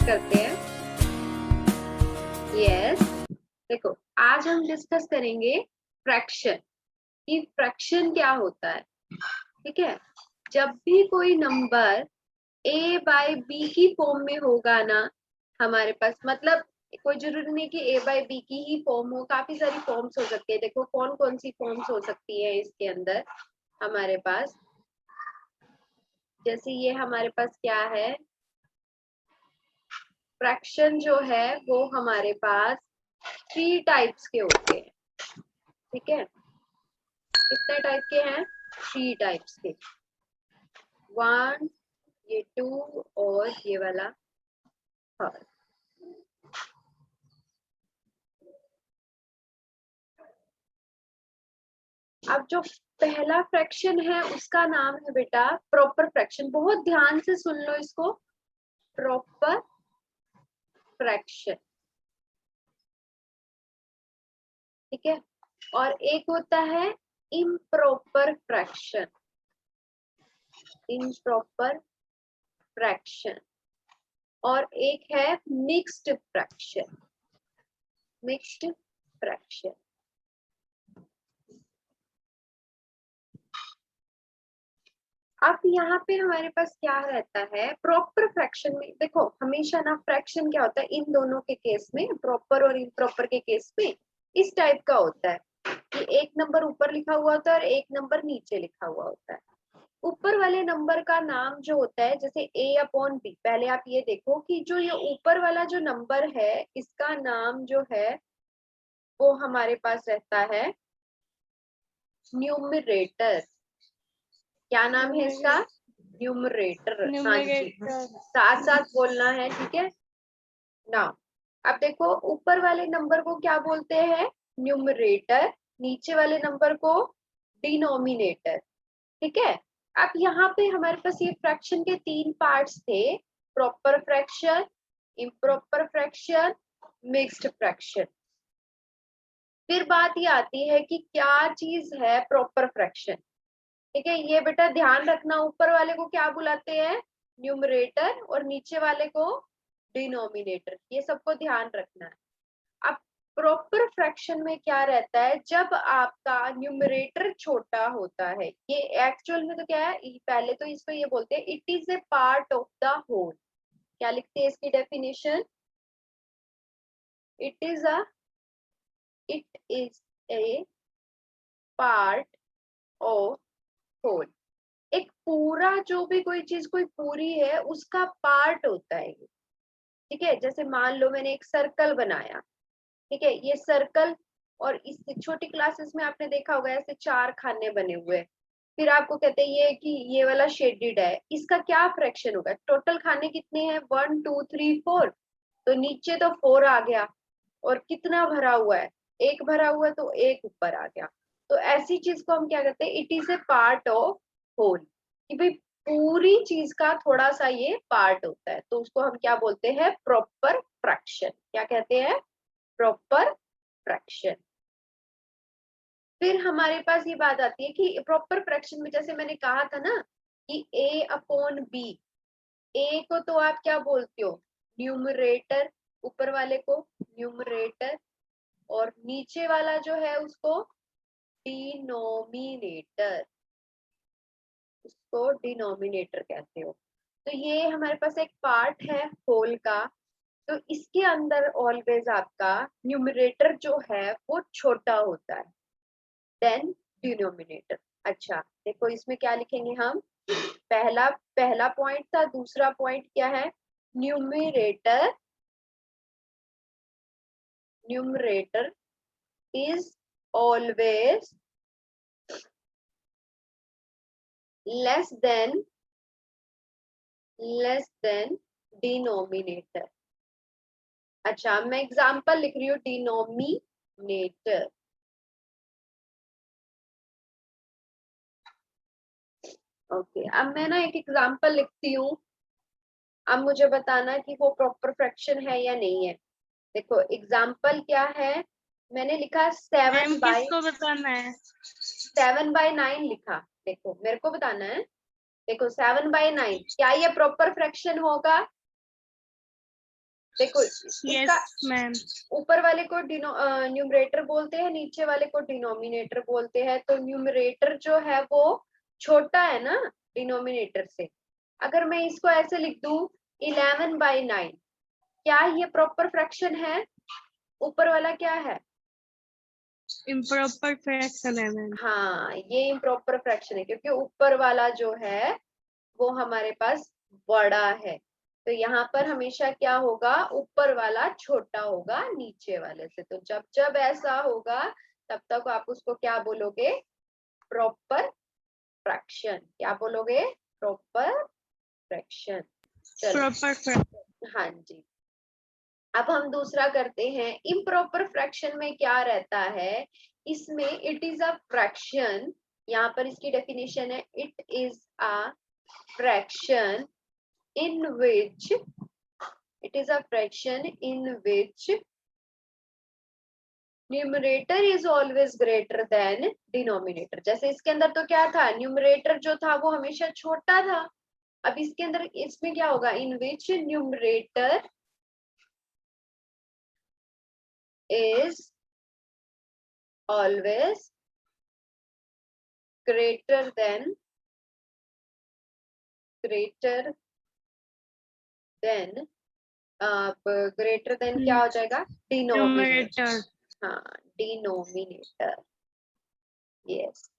करते हैं। यस, देखो आज हम डिस्कस करेंगे फ्रैक्शन कि फ्रैक्शन क्या होता है। ठीक है, जब भी कोई नंबर a बाय b की फॉर्म में होगा ना हमारे पास, मतलब कोई जरूरी नहीं कि a बाय b की ही फॉर्म हो, काफी सारी फॉर्म्स हो सकती है। देखो कौन कौन सी फॉर्म्स हो सकती है इसके अंदर हमारे पास। जैसे ये हमारे पास क्या है, फ्रैक्शन जो है वो हमारे पास 3 टाइप्स के होते हैं। ठीक है, कितने टाइप के हैं? 3 टाइप्स के। 1, ये 2 और ये वाला 3। अब जो पहला फ्रैक्शन है उसका नाम है बेटा प्रॉपर फ्रैक्शन। बहुत ध्यान से सुन लो इसको, प्रॉपर फ्रैक्शन। ठीक है, और एक होता है इम्प्रॉपर फ्रैक्शन, इम्प्रॉपर फ्रैक्शन, और एक है मिक्स्ड फ्रैक्शन, मिक्स्ड फ्रैक्शन। अब यहाँ पे हमारे पास क्या रहता है, प्रॉपर फ्रैक्शन में देखो हमेशा ना फ्रैक्शन क्या होता है इन दोनों के केस में, प्रॉपर और इम्प्रॉपर के केस में इस टाइप का होता है कि एक नंबर ऊपर लिखा हुआ होता है और एक नंबर नीचे लिखा हुआ होता है। ऊपर वाले नंबर का नाम जो होता है जैसे a अपॉन b, पहले आप ये देखो कि जो ये ऊपर वाला जो नंबर है इसका नाम जो है वो हमारे पास रहता है न्यूमरेटर। क्या नाम है इसका? न्यूमरेटर। हाँ जी, साथ साथ बोलना है, ठीक है ना। अब देखो ऊपर वाले नंबर को क्या बोलते हैं? न्यूमरेटर। नीचे वाले नंबर को डिनोमिनेटर। ठीक है, अब यहाँ पे हमारे पास ये फ्रैक्शन के 3 पार्ट्स थे, proper fraction, improper fraction, mixed fraction. फिर बात ये आती है कि क्या चीज है प्रॉपर फ्रैक्शन। ठीक है, ये बेटा ध्यान रखना, ऊपर वाले को क्या बुलाते हैं? न्यूमरेटर, और नीचे वाले को डिनोमिनेटर। ये सबको ध्यान रखना है। अब प्रॉपर फ्रैक्शन में क्या रहता है, जब आपका न्यूमरेटर छोटा होता है, ये एक्चुअल में तो क्या है, पहले तो इसको ये बोलते हैं it is a part of the whole. क्या लिखते हैं इसकी definition? It is a it is a part of whole. एक पूरा, जो भी कोई चीज कोई पूरी है उसका पार्ट होता है ये। ठीक है, जैसे मान लो मैंने एक सर्कल बनाया, ठीक है, ये सर्कल, और इस छोटी क्लासेस में आपने देखा होगा ऐसे 4 खाने बने हुए हैं। फिर आपको कहते हैं ये कि ये वाला शेडेड है, इसका क्या फ्रैक्शन होगा? टोटल खाने कितने हैं? 1 2 3 4, तो नीचे तो 4 आ गया, और कितना भरा हुआ है? 1 भरा हुआ है, तो 1 ऊपर आ गया। तो ऐसी चीज को हम क्या कहते हैं? It is a part of whole, कि भाई पूरी चीज का थोड़ा सा ये पार्ट होता है, तो उसको हम क्या बोलते हैं? Proper fraction. क्या कहते हैं? Proper fraction. फिर हमारे पास ये बात आती है कि प्रॉपर फ्रैक्शन में जैसे मैंने कहा था ना कि a अपॉन b, a को तो आप क्या बोलते हो? न्यूमरेटर, ऊपर वाले को न्यूमरेटर, और नीचे वाला जो है उसको डिनोमिनेटर, उसको डिनोमिनेटर कहते हो। तो ये हमारे पास एक पार्ट है होल का, तो इसके अंदर ऑलवेज आपका न्यूमरेटर जो है वो छोटा होता है देन डिनोमिनेटर। अच्छा देखो इसमें क्या लिखेंगे हम? पहला पहला पॉइंट था, दूसरा पॉइंट क्या है? Numerator, numerator is always less than denominator. अच्छा मैं एग्जांपल लिख रही हूँ, डिनोमिनेटर। ओके, अब मैं ना एक एग्जांपल लिखती हूँ, अब मुझे बताना कि वो प्रॉपर फ्रैक्शन है या नहीं है। देखो एग्जाम्पल क्या है, मैंने लिखा 7 बाय किसको बताना है? 7/9 लिखा। देखो मेरे को बताना है। देखो 7/9 क्या ये प्रॉपर फ्रैक्शन होगा? देखो इसका यस मैम। ऊपर वाले को न्यूमरेटर बोलते हैं, नीचे वाले को डिनोमिनेटर बोलते हैं। तो न्यूमरेटर जो है वो छोटा है ना डिनोमिनेटर से। अगर मैं इसको ऐसे लिख दूं 11/9, क्या ये प्रॉपर फ्रैक्शन है? ऊपर वाला क्या है? इम्प्रॉपर फ्रैक्शन है मैम। हाँ, ये इम्प्रॉपर फ्रैक्शन है क्योंकि ऊपर वाला जो है वो हमारे पास बड़ा है। तो यहाँ पर हमेशा क्या होगा, ऊपर वाला छोटा होगा नीचे वाले से। तो जब जब ऐसा होगा तब तक आप उसको क्या बोलोगे? Proper fraction. क्या बोलोगे? Proper fraction. चलो, प्रॉपर फ्रैक्शन। हाँ जी। अब हम दूसरा करते हैं। इम्प्रॉपर फ्रैक्शन में क्या रहता है? इसमें इट इज अ फ्रैक्शन, यहाँ पर इसकी डेफिनेशन है, it is a fraction in which it is a fraction in which numerator is always greater than denominator। जैसे इसके अंदर तो क्या था, न्यूमरेटर जो था वो हमेशा छोटा था। अब इसके अंदर इसमें क्या होगा, in which numerator is always greater than greater than क्या हो जाएगा? डिनोमिनेटर। न्यूमरेटर। हाँ, डिनोमिनेटर। यस।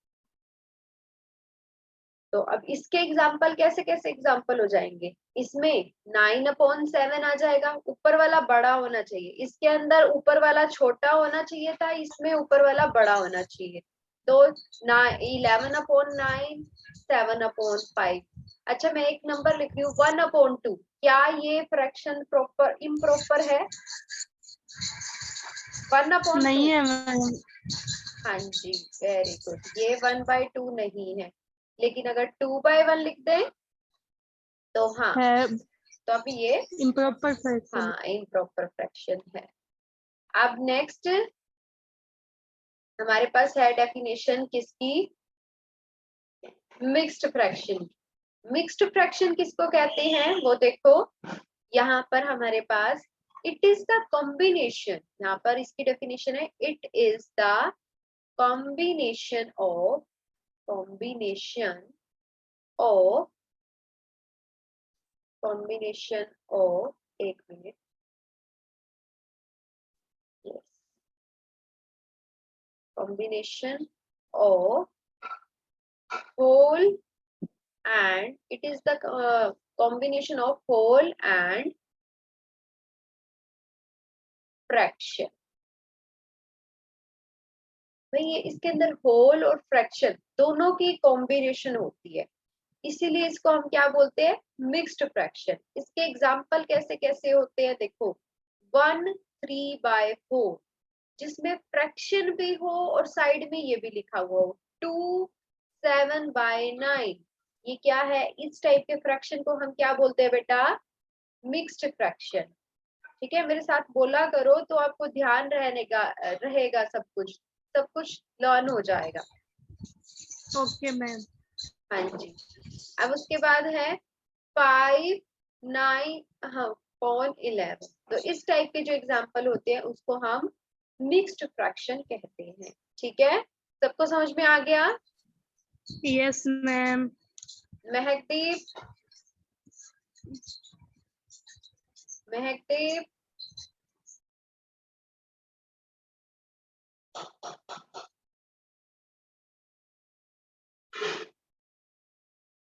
तो अब इसके एग्जाम्पल कैसे कैसे एग्जाम्पल हो जाएंगे? इसमें 9/7 आ जाएगा, ऊपर वाला बड़ा होना चाहिए। इसके अंदर ऊपर वाला छोटा होना चाहिए था, इसमें ऊपर वाला बड़ा होना चाहिए। तो 11/9, 7/5। अच्छा, मैं एक नंबर लिख रही हूँ 1/2। क्या ये फ्रैक्शन प्रॉपर इम्प्रॉपर है? 1/2। नहीं है मैम। हाँ जी, वेरी गुड। ये 1/2 नहीं है, लेकिन अगर 2/1 लिख दें तो हाँ, है तो अभी ये इम्प्रॉपर फ्रैक्शन। हाँ इम्प्रॉपर फ्रैक्शन है। अब नेक्स्ट हमारे पास है डेफिनेशन किसकी? Mixed fraction. मिक्स्ड फ्रैक्शन किसको कहते हैं वो देखो, यहाँ पर हमारे पास इट इज द कॉम्बिनेशन। यहाँ पर इसकी डेफिनेशन है, it is the combination of combination of combination of एक minute, yes, combination of whole and it is the combination of whole and fraction। भाई ये इसके अंदर होल और फ्रैक्शन दोनों की कॉम्बिनेशन होती है, इसीलिए इसको हम क्या बोलते हैं? Mixed fraction. इसके एग्जाम्पल कैसे कैसे होते हैं देखो, 1/3/4 जिसमें फ्रैक्शन भी हो और साइड में ये भी लिखा हुआ हो। 2/7/9, ये क्या है? इस टाइप के फ्रैक्शन को हम क्या बोलते हैं बेटा? Mixed fraction. ठीक है, मेरे साथ बोला करो तो आपको ध्यान रहेगा सब कुछ लर्न हो जाएगा। Okay ma'am. हाँ जी। अब उसके बाद है 5, 9, हाँ 11। तो इस टाइप के जो एग्जाम्पल होते हैं उसको हम मिक्स्ड फ्रैक्शन कहते हैं। ठीक है, सबको समझ में आ गया? Yes ma'am. Mehakdeep, Mehakdeep,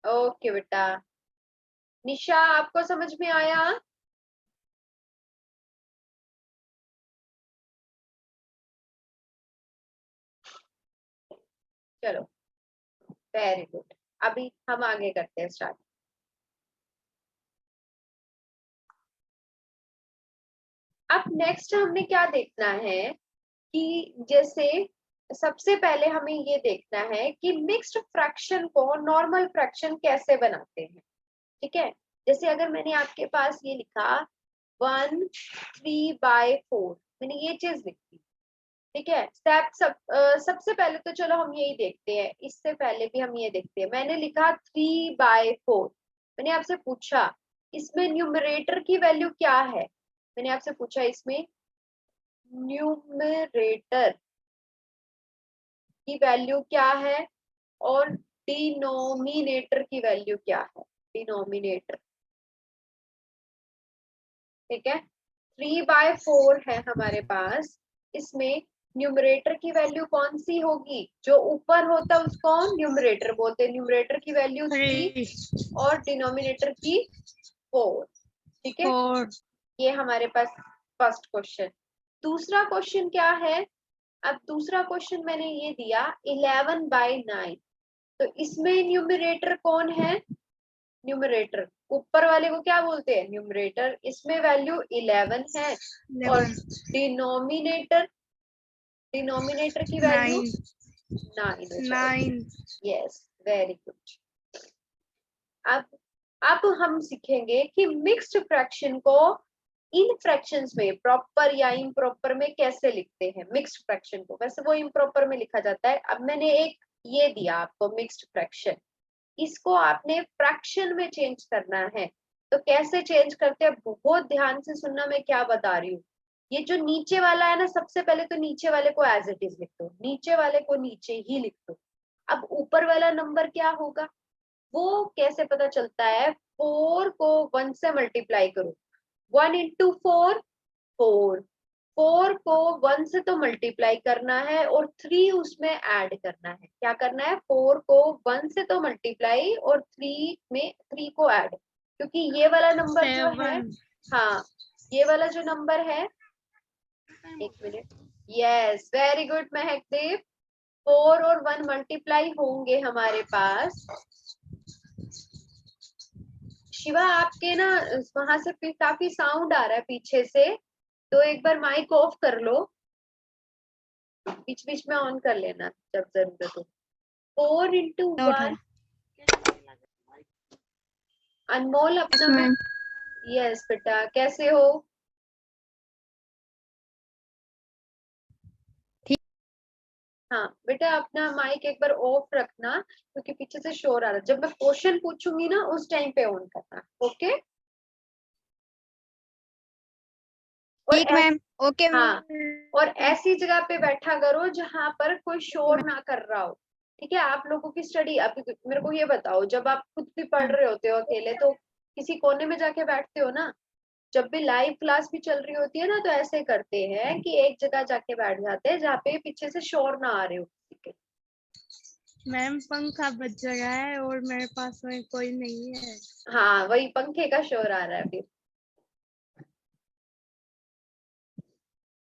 okay बेटा। निशा, आपको समझ में आया? चलो, वेरी गुड। अभी हम आगे करते हैं स्टार्ट। अब नेक्स्ट हमने क्या देखना है कि जैसे सबसे पहले हमें ये देखना है कि मिक्स्ड फ्रैक्शन को नॉर्मल फ्रैक्शन कैसे बनाते हैं। ठीक है, जैसे अगर मैंने आपके पास ये लिखा 1/3/4, मैंने ये चीज लिखी। ठीक है, सबसे पहले तो चलो हम यही देखते हैं, इससे पहले भी हम ये देखते हैं। मैंने लिखा 3/4, मैंने आपसे पूछा इसमें न्यूमरेटर की वैल्यू क्या है? मैंने आपसे पूछा इसमें न्यूमरेटर की वैल्यू क्या है और डिनोमिनेटर की वैल्यू क्या है। डिनोमिनेटर, ठीक है, 3/4 है हमारे पास। इसमें न्यूमरेटर की वैल्यू कौन सी होगी, जो ऊपर होता है उसको न्यूमरेटर बोलते हैं। न्यूमरेटर की वैल्यू 3 3 और डिनोमिनेटर की 4, ठीक है। 4 ये हमारे पास फर्स्ट क्वेश्चन। दूसरा क्वेश्चन क्या है, अब दूसरा क्वेश्चन मैंने ये दिया 11/9, तो इसमें न्यूमरेटर कौन है, न्यूमरेटर ऊपर वाले को क्या बोलते हैं, न्यूमरेटर। इसमें वैल्यू 11 है और 11 डिनोमिनेटर, डिनोमिनेटर की वैल्यू 9 हो जाएगी। 9 यस, वेरी गुड। अब हम सीखेंगे कि मिक्स्ड फ्रैक्शन को इन फ्रैक्शंस में प्रॉपर या इम्प्रॉपर में कैसे लिखते हैं। मिक्स्ड फ्रैक्शन को वैसे वो इम्प्रॉपर में लिखा जाता है। अब मैंने एक ये दिया आपको मिक्स्ड फ्रैक्शन, इसको आपने फ्रैक्शन में चेंज करना है। तो कैसे चेंज करते हैं, बहुत ध्यान से सुनना मैं क्या बता रही हूँ। ये जो नीचे वाला है ना, सबसे पहले तो नीचे वाले को एज इट इज लिख दो, नीचे वाले को नीचे ही लिख दो। अब ऊपर वाला नंबर क्या होगा, वो कैसे पता चलता है, 4 को 1 से मल्टीप्लाई करो, 1 इंटू 4 4, 4 को 1 से तो मल्टीप्लाई करना है और 3 उसमें ऐड करना है। क्या करना है, 4 को 1 से तो मल्टीप्लाई और 3 में 3 को ऐड, क्योंकि ये वाला नंबर जो है, 7 हाँ ये वाला जो नंबर है, एक मिनट, यस वेरी गुड महकदेव, 4 और 1 मल्टीप्लाई होंगे हमारे पास। शिवा आपके ना वहां से काफी साउंड आ रहा है पीछे से, तो एक बार माइक ऑफ कर लो, बीच बीच में ऑन कर लेना जब जरूरत हो। 4 इंटू उठा 1, अनमोल अपना में, मैम यस बेटा कैसे हो। हाँ बेटा अपना माइक एक बार ऑफ रखना, क्योंकि पीछे से शोर आ रहा है। जब मैं क्वेश्चन पूछूंगी ना उस टाइम पे ऑन करना, ओके। और ठीक मैम, ओके हाँ, मैम। और ऐसी जगह पे बैठा करो जहां पर कोई शोर ना कर रहा हो, ठीक है। आप लोगों की स्टडी, आप मेरे को ये बताओ, जब आप खुद भी पढ़ रहे होते हो अकेले, तो किसी कोने में जाके बैठते हो ना। जब भी लाइव क्लास भी चल रही होती है ना, तो ऐसे करते हैं कि एक जगह जाके बैठ जाते हैं जहाँ पे पीछे से शोर ना आ रहे हो, ठीक है। मैम पंखा बज रहा है और मेरे पास में कोई नहीं है। हाँ वही पंखे का शोर आ रहा है फिर।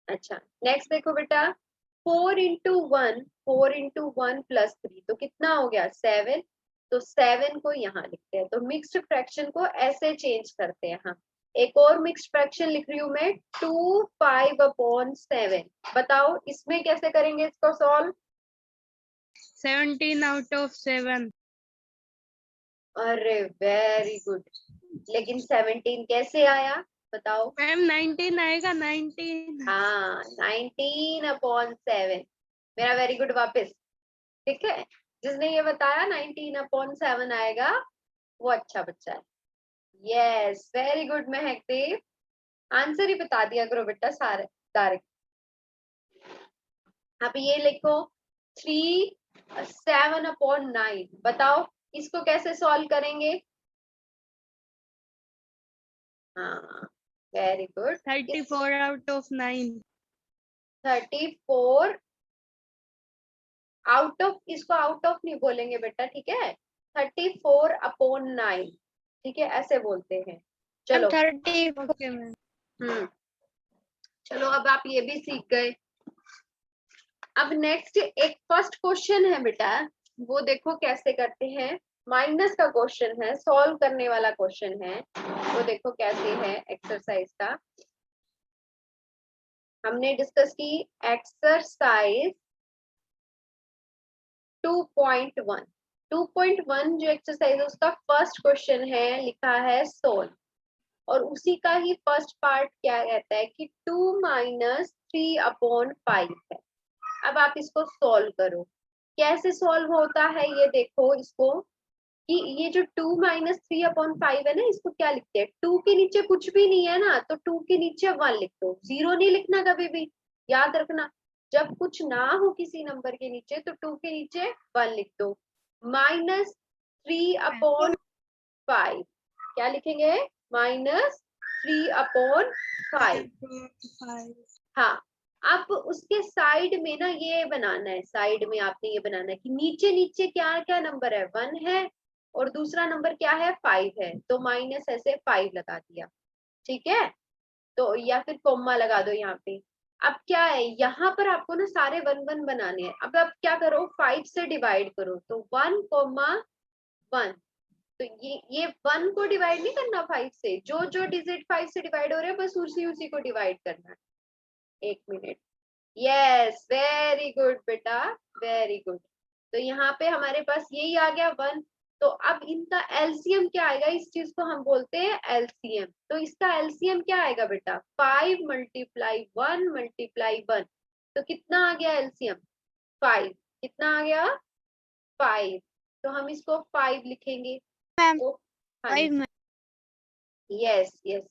अच्छा नेक्स्ट देखो बेटा, 4 इंटू 1, 4 इंटू 1 प्लस 3, तो कितना हो गया 7। तो 7 को यहाँ लिखते हैं। तो मिक्स्ड फ्रैक्शन को ऐसे चेंज करते हैं हम। एक और मिक्स्ड फ्रैक्शन लिख रही हूँ मैं, 2 5/7। बताओ इसमें कैसे करेंगे इसको सॉल्व। 17 आउट ऑफ 7 अरे वेरी गुड, लेकिन 17 कैसे आया बताओ। मैम 19 आएगा 19। हाँ 19/7, मेरा वेरी गुड वापस, ठीक है। जिसने ये बताया 19/7 आएगा, वो अच्छा बच्चा है। यस वेरी गुड महकदेव, आंसर ही बता दिया करो बेटा सारे डायरेक्ट। अब ये लिखो 3/7/9, बताओ इसको कैसे सॉल्व करेंगे। हाँ very good. 34 out of 9 34 out of, इसको आउट ऑफ नहीं बोलेंगे बेटा, ठीक है। 34/9, ठीक है ऐसे बोलते हैं। मैम चलो 30। Okay ma'am. चलो अब आप ये भी सीख गए। अब नेक्स्ट एक फर्स्ट क्वेश्चन है बेटा, वो देखो कैसे करते हैं। माइनस का क्वेश्चन है, सॉल्व करने वाला क्वेश्चन है, वो देखो कैसे है एक्सरसाइज का। हमने डिस्कस की एक्सरसाइज 2.1। 2.1 जो एक्सरसाइज है उसका फर्स्ट क्वेश्चन है, लिखा है सोल्व, और उसी का ही फर्स्ट पार्ट क्या रहता है कि 2 - 3/5 है। अब आप इसको सॉल्व करो, कैसे सॉल्व होता है ये देखो। इसको कि ये जो 2 माइनस 3/5 है ना, इसको क्या लिखते हैं, 2 के नीचे कुछ भी नहीं है ना, तो 2 के नीचे 1 लिख दो, 0 नहीं लिखना कभी भी, याद रखना। जब कुछ ना हो किसी नंबर के नीचे तो 2 के नीचे 1 लिख दो। माइनस 3/5 क्या लिखेंगे, -3/5। हाँ, अब उसके साइड में ना ये बनाना है, साइड में आपने ये बनाना है कि नीचे नीचे क्या क्या नंबर है, 1 है और दूसरा नंबर क्या है, 5 है, तो माइनस ऐसे 5 लगा दिया, ठीक है। तो या फिर कोमा लगा दो यहाँ पे। अब क्या है, यहाँ पर आपको ना सारे 1 1 बनाने हैं। अब आप क्या करो, 5 से डिवाइड करो, तो 1,1। तो ये 1 को डिवाइड नहीं करना 5 से, जो जो डिजिट 5 से डिवाइड हो रहे हैं बस उसी उसी को डिवाइड करना है। 1 मिनट, यस वेरी गुड बेटा, वेरी गुड। तो यहाँ पे हमारे पास यही आ गया 1। तो अब इनका एलसीएम क्या आएगा, इस चीज को हम बोलते हैं एलसीएम। तो इसका एलसीएम क्या आएगा बेटा, 5 मल्टीप्लाई 1 मल्टीप्लाई 1। तो कितना आ गया एलसीएम, 5। कितना आ गया, 5। तो हम इसको 5 लिखेंगे। मैम तो हाँ 5 ma'am. Yes yes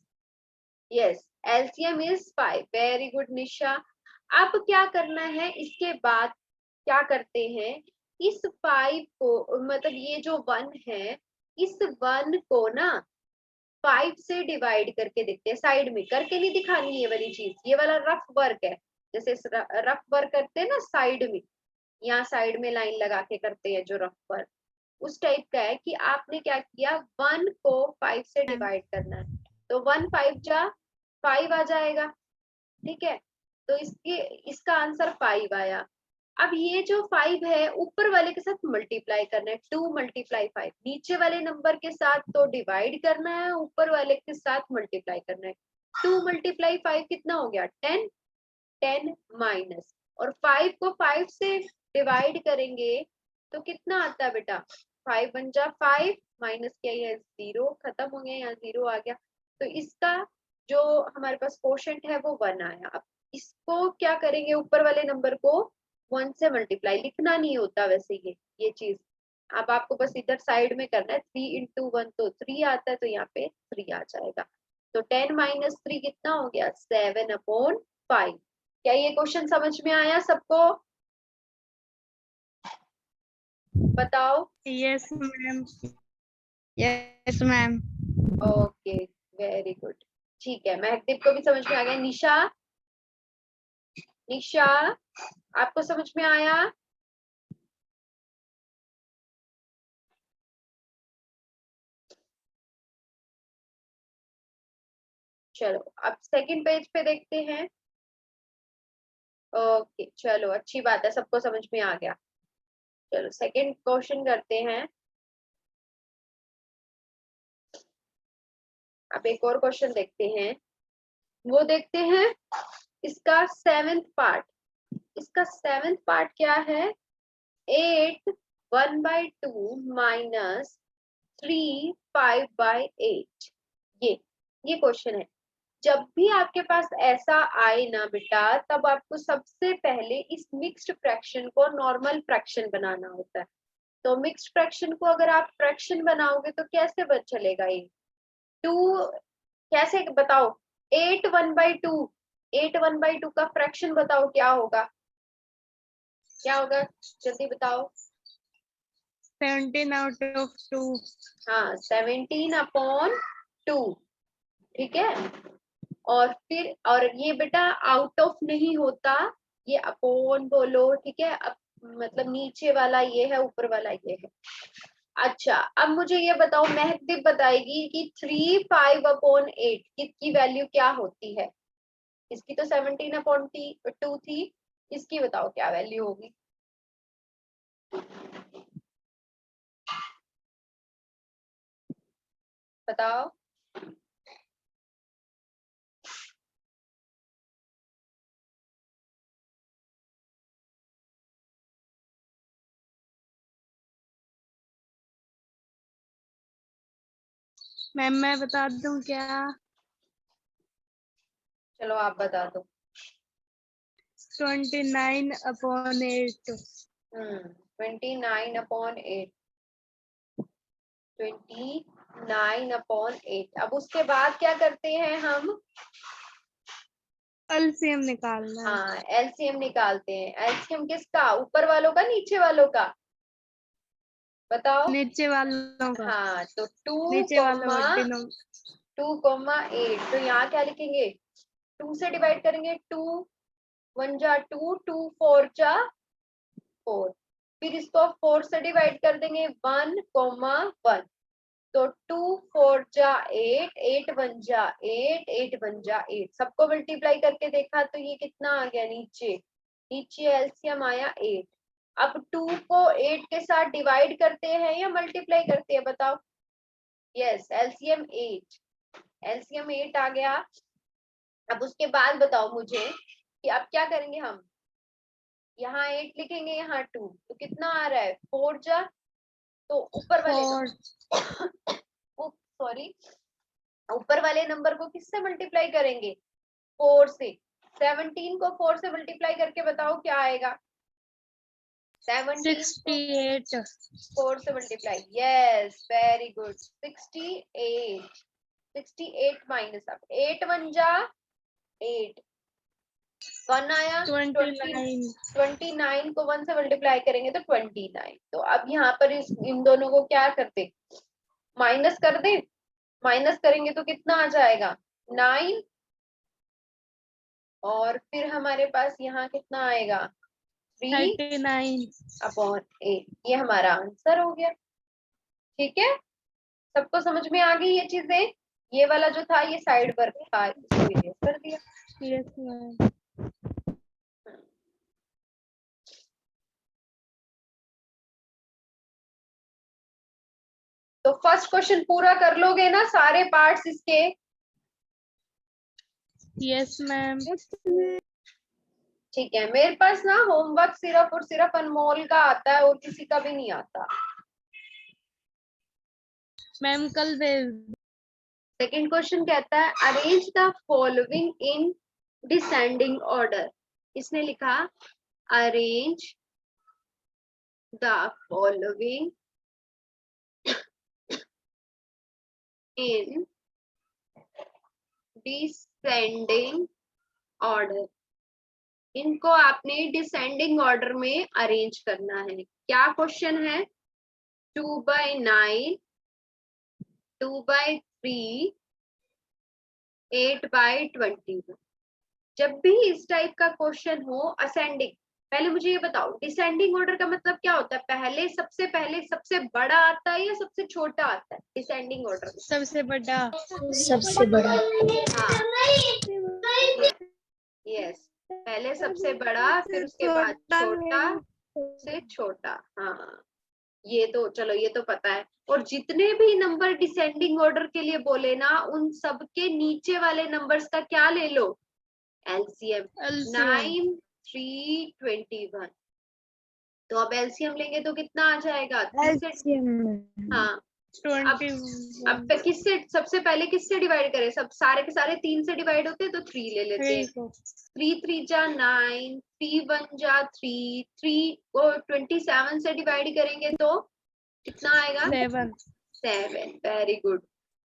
yes, LCM is 5। Very good Nisha. अब क्या करना है, इसके बाद क्या करते हैं, इस 5 को मतलब ये जो 1 है, इस 1 को ना 5 से डिवाइड करके देखते हैं, साइड में करके नहीं दिखानी ये वाली चीज, ये वाला रफ वर्क है। जैसे रफ वर्क करते हैं ना साइड में, यहाँ साइड में लाइन लगा के करते हैं जो रफ वर्क, उस टाइप का है कि आपने क्या किया, 1 को 5 से डिवाइड करना है। तो 1 5 जा 5 आ जाएगा, ठीक है। तो इसका आंसर 5 आया। अब ये जो 5 है ऊपर वाले के साथ मल्टीप्लाई करना है, 2 मल्टीप्लाई 5, नीचे वाले नंबर के साथ तो डिवाइड करना है, ऊपर वाले के साथ मल्टीप्लाई करना है। 2 मल्टीप्लाई 5 कितना हो गया, 10। 10 माइनस, और 5 को 5 से डिवाइड करेंगे तो कितना आता है बेटा, 5 बन जा 5, माइनस क्या है 0, खत्म हो गया, यहाँ 0 आ गया। तो इसका जो हमारे पास कोशेंट है वो 1 आया। अब इसको क्या करेंगे, ऊपर वाले नंबर को 1 से मल्टीप्लाई, लिखना नहीं होता वैसे ये चीज। अब आपको बस इधर साइड में करना है, 3 इंटू 1 तो 3 आता है, तो यहाँ पे 3 आ जाएगा। तो 10 माइनस 3 कितना हो गया, 7/5। क्या ये क्वेश्चन समझ में आया सबको, बताओ। Yes ma'am. Yes ma'am. Okay very good, ठीक है, महकदीप को भी समझ में आ गया। निशा, निशा आपको समझ में आया, चलो अब सेकंड पेज पे देखते हैं। ओके चलो अच्छी बात है, सबको समझ में आ गया। चलो सेकंड क्वेश्चन करते हैं। अब एक और क्वेश्चन देखते हैं, वो देखते हैं इसका 7th पार्ट। इसका 7th पार्ट क्या है, 8 1/2 माइनस 3 5/8। ये क्वेश्चन है। जब भी आपके पास ऐसा आए ना बेटा, तब आपको सबसे पहले इस मिक्स्ड फ्रैक्शन को नॉर्मल फ्रैक्शन बनाना होता है। तो मिक्स्ड फ्रैक्शन को अगर आप फ्रैक्शन बनाओगे तो कैसे चलेगा ये, 2 कैसे बताओ, 8 1/2, 8 1/2 का फ्रैक्शन बताओ क्या होगा, क्या होगा, जल्दी बताओ। 17 आउट ऑफ 2। हाँ 17/2, ठीक है। और फिर और ये बेटा आउट ऑफ नहीं होता, ये अपॉन बोलो, ठीक है। अब मतलब नीचे वाला ये है, ऊपर वाला ये है। अच्छा अब मुझे ये बताओ, महकदीप बताएगी कि 3 5/8 इसकी वैल्यू क्या होती है। इसकी तो 17/2 थी, इसकी बताओ क्या वैल्यू होगी, बताओ। मैम मैं बता दूं क्या, चलो आप बता दो। 29/8। 29/8। 29/8। अब उसके बाद क्या करते हैं हम? एलसीएम निकालना है। हाँ, एलसीएम निकालते हैं। एलसीएम किसका? ऊपर वालों का, नीचे वालों का? बताओ। नीचे वालों का। हाँ, तो नीचे वालों का 2,8। तो यहाँ क्या लिखेंगे? 2 से डिवाइड करेंगे। 2 1 जा 2, 2 4 जा 4। फिर इसको 4 से डिवाइड कर देंगे। 1,1। तो 2 4 जा 8, 8 1 जा 8, 8 1 जा 8। सबको मल्टीप्लाई करके देखा तो ये कितना आ गया? नीचे नीचे एलसीएम आया 8। अब 2 को 8 के साथ डिवाइड करते हैं या मल्टीप्लाई करते हैं? बताओ। Yes, LCM 8। एलसीएम 8 आ गया। अब उसके बाद बताओ मुझे कि अब क्या करेंगे हम? यहाँ 8 लिखेंगे, यहाँ 2, तो कितना आ रहा है? 4 जा। तो ऊपर वाले 4। सॉरी, ऊपर वाले नंबर को किससे मल्टीप्लाई करेंगे? 4 से। 17 को 4 से मल्टीप्लाई करके बताओ क्या आएगा? 17 को 68। 4 से multiply. Yes, very good. 68। 68 minus अब 8 1 जा 8, 1 आया 29। 29 को 1 से मल्टीप्लाई करेंगे तो 29। तो अब यहाँ पर इन दोनों को क्या करते? माइनस कर दे। माइनस करेंगे तो कितना आ जाएगा? 9। और फिर हमारे पास यहाँ कितना आएगा? 3/8। ये हमारा आंसर हो गया। ठीक है, सबको समझ में आ गई ये चीजें? ये वाला जो था ये साइड वर्क था, इसको इरेज कर दिया। Yes ma'am. तो फर्स्ट क्वेश्चन पूरा कर लोगे ना, सारे पार्ट्स इसके? Yes ma'am. ठीक है, मेरे पास ना होमवर्क सिर्फ और सिर्फ अनमोल का आता है और किसी का भी नहीं आता। मैम कल भेज। सेकंड क्वेश्चन कहता है arrange the following in descending order. इसने लिखा arrange the following in descending order. इनको आपने डिसेंडिंग ऑर्डर में अरेंज करना है। क्या क्वेश्चन है? 2/9, 2/3, 8/21। जब भी इस टाइप का क्वेश्चन हो असेंडिंग, पहले मुझे ये बताओ डिसेंडिंग ऑर्डर का मतलब क्या होता है? पहले सबसे बड़ा आता है या सबसे छोटा आता है डिसेंडिंग ऑर्डर में? सबसे बड़ा। सबसे बड़ा। हाँ, यस, पहले सबसे बड़ा, फिर उसके बाद छोटा से छोटा। हाँ, ये तो चलो, ये तो पता है। और जितने भी नंबर डिसेंडिंग ऑर्डर के लिए बोले ना, उन सबके नीचे वाले नंबर्स का क्या ले लो? एलसीएम। 9 3 21। तो अब एलसीएम लेंगे तो कितना आ जाएगा? 3 से। हाँ, अब किससे सबसे पहले किससे डिवाइड करें? सब सारे के सारे 3 से डिवाइड होते हैं तो 3 ले लेते हैं। 3 3 जा 9, 3 1 जा 3, 3 को 27 से डिवाइड करेंगे तो कितना आएगा? 7। Very good.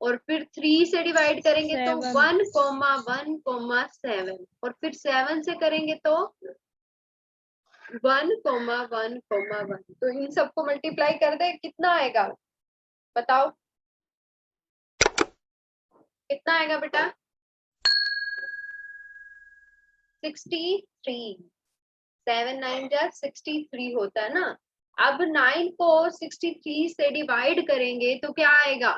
और फिर 3 से डिवाइड करेंगे तो 1 1 7। और फिर 7 से करेंगे तो 1 1 1। तो इन सबको मल्टीप्लाई कर दे, कितना आएगा? बताओ कितना आएगा बेटा? 63। 7 9 जा 63 होता है ना। अब 9 को 63 से डिवाइड करेंगे तो क्या आएगा?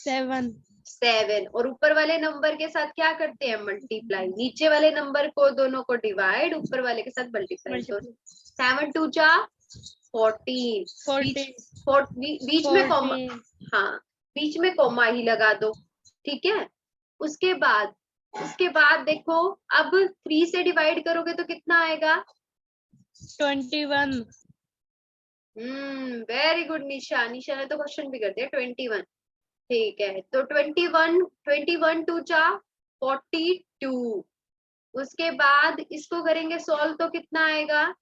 7। और ऊपर वाले नंबर के साथ क्या करते हैं? मल्टीप्लाई। नीचे वाले नंबर को दोनों को डिवाइड, ऊपर वाले के साथ मल्टीप्लाई। तो 7 2 जा 14। बीच में कॉमा, हाँ बीच में कॉमा ही लगा दो। ठीक है, उसके बाद देखो, अब 3 से डिवाइड करोगे तो कितना आएगा? 21। Very good Nisha. निशा ने तो क्वेश्चन भी कर दिया 21। ठीक है, तो 21 2 जा 42। उसके बाद इसको करेंगे सॉल्व तो कितना आएगा?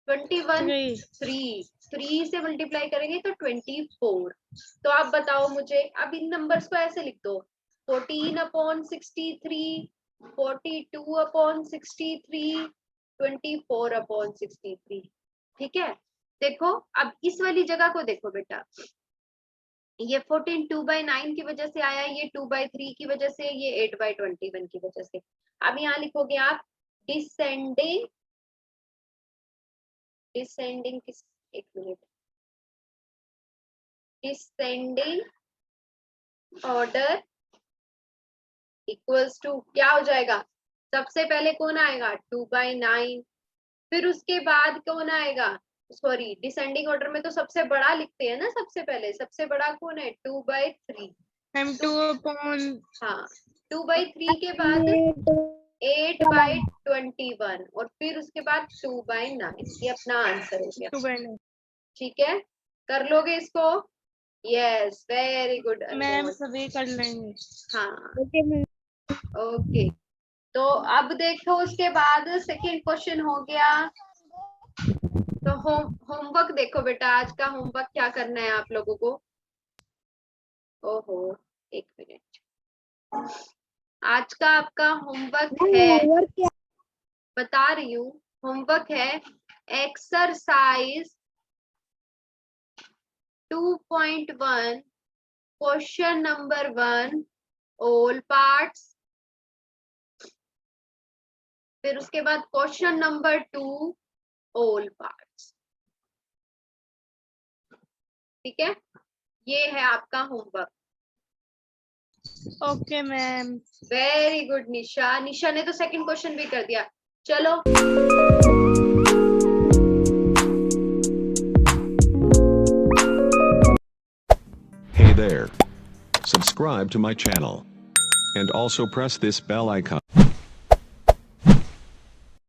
21 3 3 से मल्टीप्लाई करेंगे तो 24। तो आप बताओ मुझे, अब इन नंबर्स को ऐसे लिख दो, 14/63, 42/63, 24/63। ठीक है, देखो अब इस वाली जगह को देखो बेटा, ये 14 2/9 की वजह से आया, ये 2/3 की वजह से, ये 8/21 की वजह से। अब यहाँ लिखोगे आप डिसेंडिंग, डिसेंडिंग किस, एक minute, descending order equals to क्या हो जाएगा, सबसे पहले कौन आएगा 2/9, फिर उसके बाद कौन आएगा, सॉरी डिसेंडिंग ऑर्डर में तो सबसे बड़ा लिखते हैं ना, सबसे पहले सबसे बड़ा कौन है 2/3, मैम 2/, हाँ 2/3 के बाद 8/21 और फिर उसके बाद 2/9, ये अपना आंसर हो गया। 2/9। ठीक है, कर लोगे इसको, यस वेरी गुड मैम अनमोल। सभी कर लेंगे। हाँ ओके मैम। ओके, तो अब देखो उसके बाद सेकंड क्वेश्चन हो गया। तो होमवर्क देखो बेटा, आज का होमवर्क क्या करना है आप लोगों को, ओहो एक मिनट, आज का आपका होमवर्क है, बता रही हूँ, होमवर्क है exercise 2.1 question number 1 all parts, फिर उसके बाद क्वेश्चन नंबर 2 ऑल पार्ट्स। ठीक है, ये है आपका homework. Okay ma'am. Very good Nisha, Nisha ने तो सेकंड क्वेश्चन भी कर दिया। चलो Hey there. Subscribe to my channel. And also press this bell icon.